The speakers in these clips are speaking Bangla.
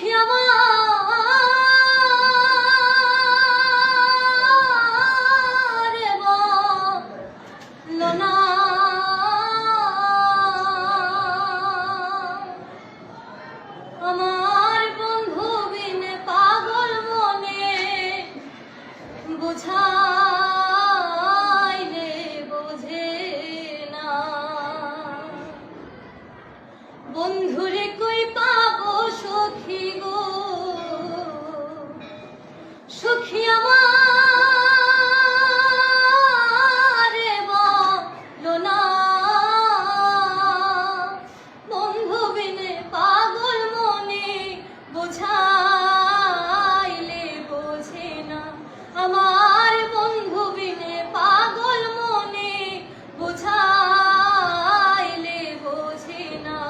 সুখী আমার বলো না আমার বন্ধু বিনে পাগল মনে বুঝাইলে বোঝে না বন্ধুরে কই পাবো সখী গো সুখী আমার বলো না বন্ধু বিনে পাগল মনে বুঝাইলে বোঝে না আমার বন্ধু বিনে পাগল মনে বুঝাইলে বোঝে না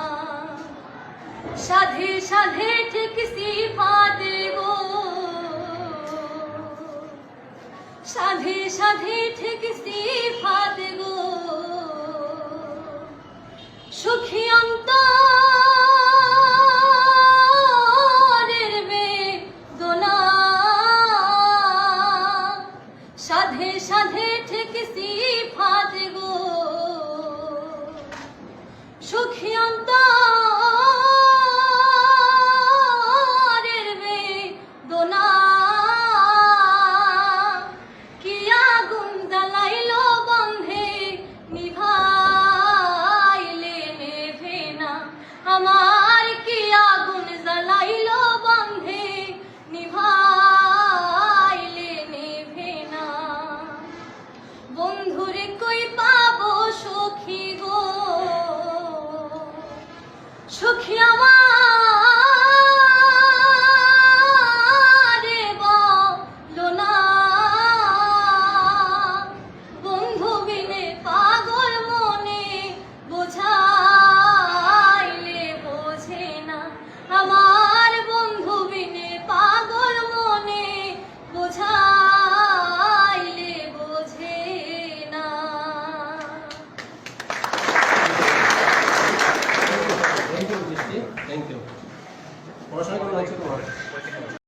সাধে সাধে ঠিক সিফাত গো সাধে সাধে ঠিক সিফাত গো সুখী